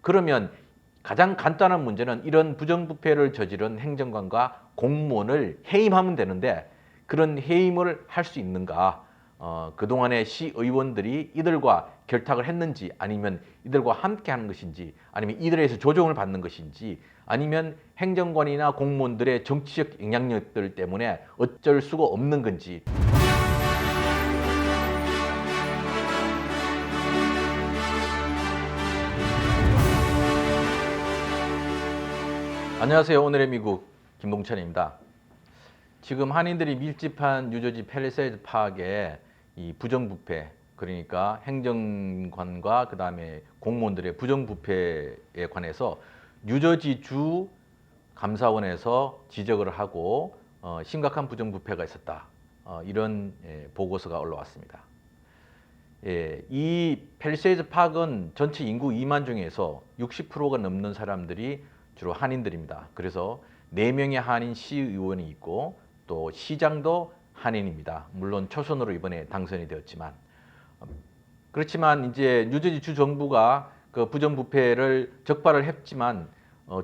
그러면 가장 간단한 문제는 이런 부정부패를 저지른 행정관과 공무원을 해임하면 되는데 그런 해임을 할 수 있는가? 그동안의 시의원들이 이들과 결탁을 했는지 아니면 이들과 함께 하는 것인지 아니면 이들에서 조정을 받는 것인지 아니면 행정관이나 공무원들의 정치적 영향력들 때문에 어쩔 수가 없는 건지. 안녕하세요. 오늘의 미국 김동천입니다. 지금 한인들이 밀집한 뉴저지 팰리세이드 파크의 이 부정부패, 그러니까 행정관과 그 다음에 공무원들의 부정부패에 관해서 뉴저지 주 감사원에서 지적을 하고 심각한 부정부패가 있었다. 이런 보고서가 올라왔습니다. 이 팰리세이드 파크는 전체 인구 2만 중에서 60%가 넘는 사람들이 주로 한인들입니다. 그래서 4명의 한인 시의원이 있고 또 시장도 한인입니다. 물론 초선으로 이번에 당선이 되었지만 그렇지만 이제 뉴저지 주 정부가 그 부정부패를 적발을 했지만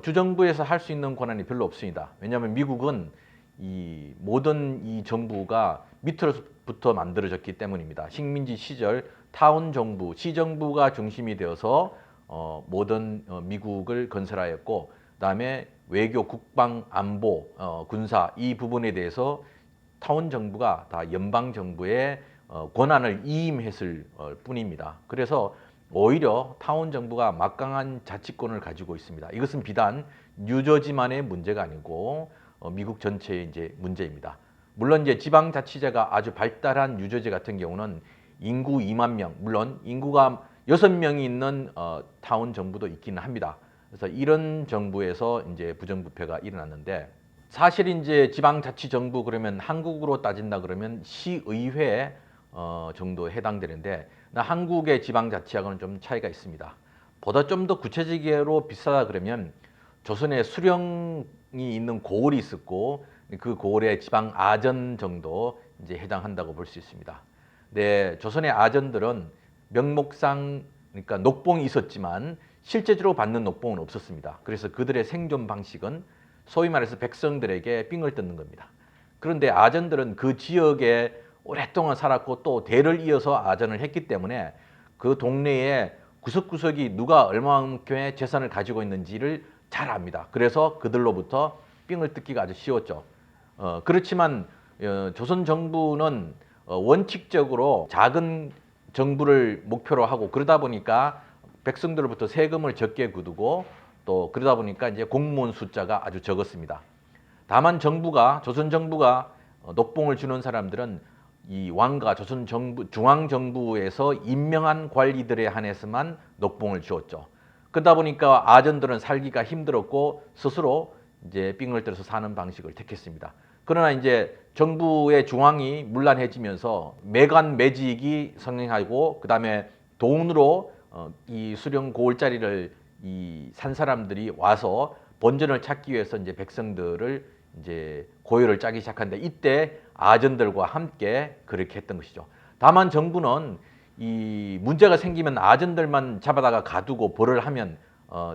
주 정부에서 할 수 있는 권한이 별로 없습니다. 왜냐하면 미국은 이 모든 이 정부가 밑으로부터 만들어졌기 때문입니다. 식민지 시절 타운 정부, 시정부가 중심이 되어서 모든 미국을 건설하였고, 그다음에 외교, 국방, 안보, 군사 이 부분에 대해서 타운 정부가 다 연방 정부의 권한을 이임했을 뿐입니다. 그래서 오히려 타운 정부가 막강한 자치권을 가지고 있습니다. 이것은 비단 뉴저지만의 문제가 아니고 미국 전체의 이제 문제입니다. 물론 이제 지방자치제가 아주 발달한 뉴저지 같은 경우는 인구 2만 명, 물론 인구가 6명이 있는 타운 정부도 있기는 합니다. 그래서 이런 정부에서 이제 부정부패가 일어났는데, 사실 이제 지방자치정부 그러면 한국으로 따진다 그러면 시의회 정도에 해당되는데, 한국의 지방자치하고는 좀 차이가 있습니다. 보다 좀 더 구체적으로 비슷하다 그러면 조선에 수령이 있는 고을이 있었고 그 고을의 지방 아전 정도 이제 해당한다고 볼 수 있습니다. 네, 조선의 아전들은 명목상 그러니까 녹봉이 있었지만 실제적으로 받는 녹봉은 없었습니다. 그래서 그들의 생존 방식은 소위 말해서 백성들에게 삥을 뜯는 겁니다. 그런데 아전들은 그 지역에 오랫동안 살았고 또 대를 이어서 아전을 했기 때문에 그 동네에 구석구석이 누가 얼마만큼의 재산을 가지고 있는지를 잘 압니다. 그래서 그들로부터 삥을 뜯기가 아주 쉬웠죠. 그렇지만 조선 정부는 원칙적으로 작은 정부를 목표로 하고 그러다 보니까 백성들로부터 세금을 적게 거두고 또 그러다 보니까 이제 공무원 숫자가 아주 적었습니다. 다만 조선 정부가 녹봉을 주는 사람들은 이 왕과 조선 정부, 중앙 정부에서 임명한 관리들에 한해서만 녹봉을 주었죠. 그러다 보니까 아전들은 살기가 힘들었고 스스로 이제 삥을 뜯어서 사는 방식을 택했습니다. 그러나 이제 정부의 중앙이 문란해지면서 매관 매직이 성행하고 그다음에 돈으로 이 수령 고을자리를 산 사람들이 와서 본전을 찾기 위해서 이제 백성들을 이제 고요를 짜기 시작하는데, 이때 아전들과 함께 그렇게 했던 것이죠. 다만 정부는 이 문제가 생기면 아전들만 잡아다가 가두고 벌을 하면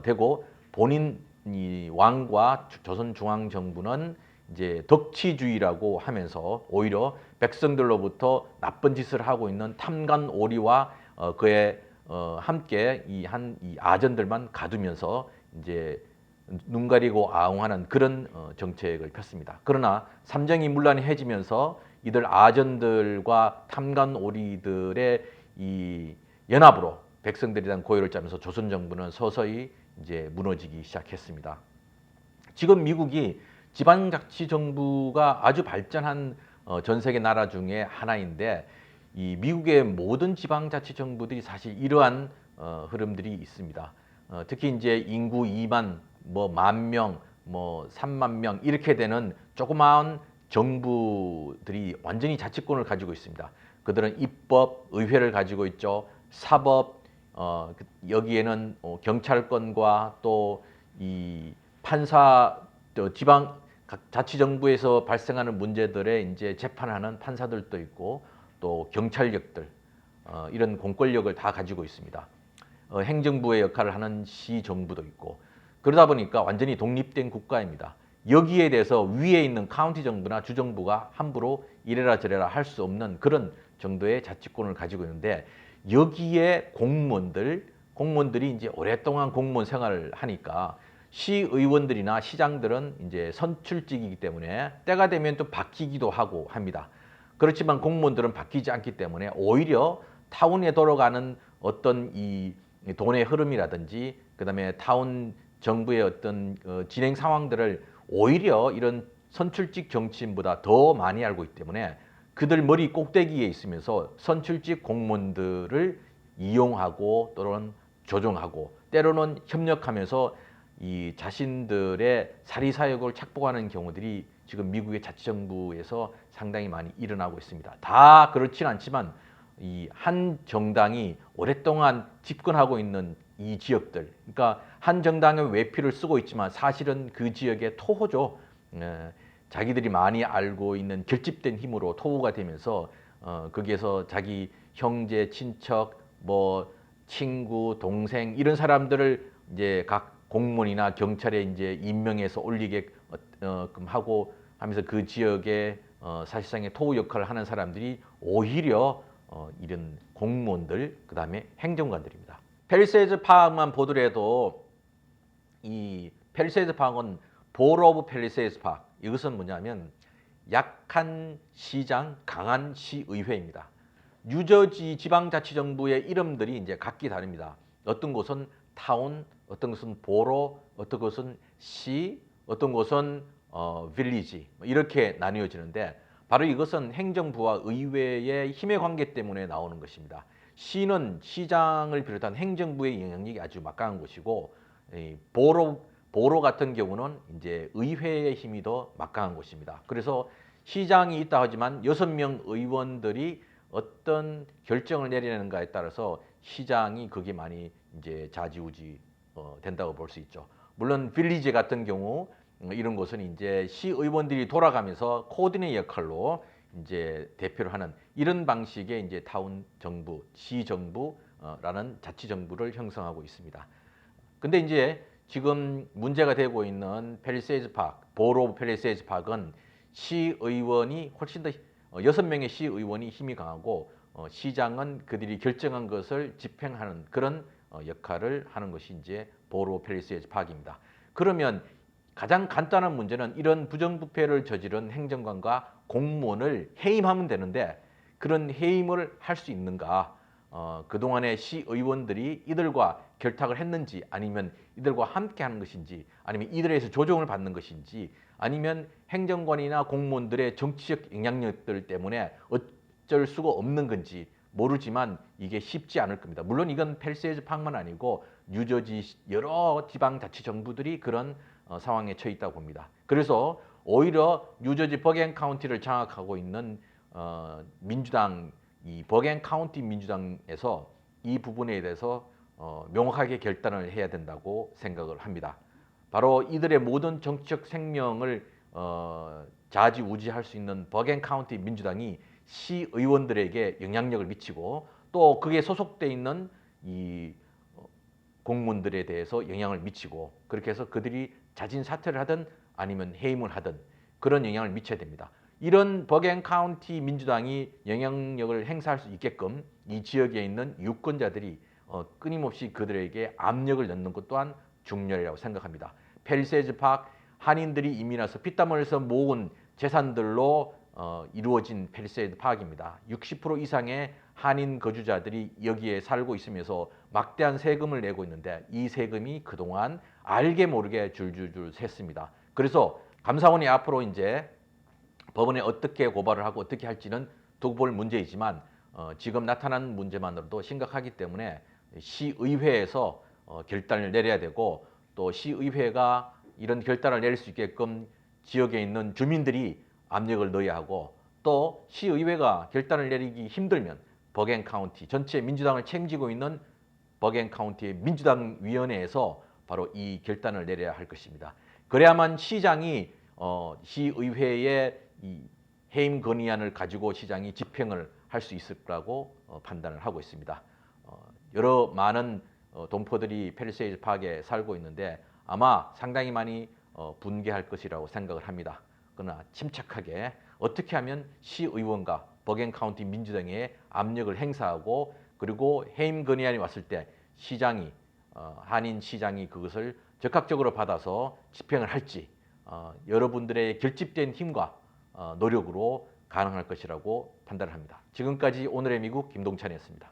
되고, 본인 이 왕과 조선 중앙 정부는 이제 덕치주의라고 하면서 오히려 백성들로부터 나쁜 짓을 하고 있는 탐관오리와 그의 함께 이 아전들만 가두면서 이제 눈 가리고 아웅하는 그런 정책을 폈습니다. 그러나 삼정이 문란해지면서 이들 아전들과 탐관오리들의 이 연합으로 백성들에 대한 고요를 짜면서 조선 정부는 서서히 이제 무너지기 시작했습니다. 지금 미국이 지방자치정부가 아주 발전한 전 세계 나라 중에 하나인데, 이 미국의 모든 지방자치정부들이 사실 이러한 흐름들이 있습니다. 특히 이제 인구 2만, 뭐 10,000명, 뭐 30,000명 이렇게 되는 조그마한 정부들이 완전히 자치권을 가지고 있습니다. 그들은 입법, 의회를 가지고 있죠. 사법, 여기에는 경찰권과 또 이 판사, 지방 자치정부에서 발생하는 문제들에 이제 재판하는 판사들도 있고 또 경찰력들, 이런 공권력을 다 가지고 있습니다. 행정부의 역할을 하는 시정부도 있고 그러다 보니까 완전히 독립된 국가입니다. 여기에 대해서 위에 있는 카운티 정부나 주정부가 함부로 이래라 저래라 할 수 없는 그런 정도의 자치권을 가지고 있는데 여기에 공무원들이 이제 오랫동안 공무원 생활을 하니까 시의원들이나 시장들은 이제 선출직이기 때문에 때가 되면 또 바뀌기도 하고 합니다. 그렇지만 공무원들은 바뀌지 않기 때문에 오히려 타운에 돌아가는 어떤 이 돈의 흐름이라든지 그다음에 타운 정부의 어떤 진행 상황들을 오히려 이런 선출직 정치인보다 더 많이 알고 있기 때문에 그들 머리 꼭대기에 있으면서 선출직 공무원들을 이용하고 또는 조종하고 때로는 협력하면서 이 자신들의 사리사욕을 착복하는 경우들이 지금 미국의 자치정부에서 상당히 많이 일어나고 있습니다. 다 그렇지는 않지만 이 한 정당이 오랫동안 집권하고 있는 이 지역들, 그러니까 한 정당의 외피를 쓰고 있지만 사실은 그 지역의 토호죠. 자기들이 많이 알고 있는 결집된 힘으로 토호가 되면서 거기에서 자기 형제, 친척, 뭐 친구, 동생 이런 사람들을 이제 각 공무원이나 경찰에 이제 임명해서 올리게끔 하고 하면서 그 지역에 사실상의 토호 역할을 하는 사람들이 오히려 이런 공무원들 그다음에 행정관들입니다. 펠세이즈 파악만 보더라도 이 펠세이즈 파악은 보로 오브 펠세이즈 파악 이것은 뭐냐면 약한 시장, 강한 시의회입니다. 뉴저지 지방자치정부의 이름들이 이제 각기 다릅니다. 어떤 곳은 타운, 어떤 곳은 보로, 어떤 곳은 시, 어떤 곳은 빌리지 이렇게 나뉘어지는데 바로 이것은 행정부와 의회의 힘의 관계 때문에 나오는 것입니다. 시는 시장을 비롯한 행정부의 영향력이 아주 막강한 곳이고 보로 같은 경우는 이제 의회의 힘이 더 막강한 곳입니다. 그래서 시장이 있다 하지만 6명 의원들이 어떤 결정을 내리는가에 따라서 시장이 그게 많이 이제 좌지우지 된다고 볼 수 있죠. 물론 빌리지 같은 경우 이런 곳은 이제 시의원들이 돌아가면서 코디네이 역할로 이제 대표를 하는 이런 방식의 이제 타운 정부, 시 정부라는 자치 정부를 형성하고 있습니다. 근데 이제 지금 문제가 되고 있는 펠리세이즈 파크, 보로 오브 펠리세이즈 파크는 시의원이 훨씬 더 6명의 시의원이 힘이 강하고 시장은 그들이 결정한 것을 집행하는 그런 역할을 하는 것이 이제 보로 오브 펠리세이즈 파크입니다. 그러면 가장 간단한 문제는 이런 부정부패를 저지른 행정관과 공무원을 해임하면 되는데 그런 해임을 할 수 있는가? 그동안의 시의원들이 이들과 결탁을 했는지 아니면 이들과 함께 하는 것인지 아니면 이들에서 조정을 받는 것인지 아니면 행정관이나 공무원들의 정치적 영향력들 때문에 어쩔 수가 없는 건지 모르지만 이게 쉽지 않을 겁니다. 물론 이건 펠세이즈 파크만 아니고 뉴저지 여러 지방자치정부들이 그런 상황에 처해 있다고 봅니다. 그래서 오히려 뉴저지 버겐 카운티를 장악하고 있는 민주당 이 버겐 카운티 민주당에서 이 부분에 대해서 명확하게 결단을 해야 된다고 생각을 합니다. 바로 이들의 모든 정치적 생명을 좌지우지할 수 있는 버겐 카운티 민주당이 시의원들에게 영향력을 미치고 또 그게 소속돼 있는 이 공무원들에 대해서 영향을 미치고 그렇게 해서 그들이 자진 사퇴를 하든 아니면 해임을 하든 그런 영향을 미쳐야 됩니다. 이런 버겐 카운티 민주당이 영향력을 행사할 수 있게끔 이 지역에 있는 유권자들이 끊임없이 그들에게 압력을 넣는 것 또한 중요하다고 생각합니다. 펠세이즈 파크 한인들이 이민 와서 피땀 흘려서 모은 재산들로 이루어진 펠세이즈 파크입니다. 60% 이상의 한인 거주자들이 여기에 살고 있으면서 막대한 세금을 내고 있는데 이 세금이 그동안 알게 모르게 줄줄줄 샜습니다. 그래서 감사원이 앞으로 이제 법원에 어떻게 고발을 하고 어떻게 할지는 두고 볼 문제이지만 지금 나타난 문제만으로도 심각하기 때문에 시의회에서 결단을 내려야 되고 또 시의회가 이런 결단을 내릴 수 있게끔 지역에 있는 주민들이 압력을 넣어야 하고 또 시의회가 결단을 내리기 힘들면 버겐 카운티 전체 민주당을 책임지고 있는 버겐 카운티의 민주당 위원회에서 바로 이 결단을 내려야 할 것입니다. 그래야만 시장이 시의회의 이 해임 건의안을 가지고 시장이 집행을 할 수 있을 거라고 판단을 하고 있습니다. 여러 많은 동포들이 팰리세이드 파크에 살고 있는데 아마 상당히 많이 분개할 것이라고 생각을 합니다. 그러나 침착하게 어떻게 하면 시의원과 버겐 카운티 민주당에 압력을 행사하고 그리고 해임 건의안이 왔을 때 시장이 한인 시장이 그것을 적극적으로 받아서 집행을 할지 여러분들의 결집된 힘과 노력으로 가능할 것이라고 판단을 합니다. 지금까지 오늘의 미국 김동찬이었습니다.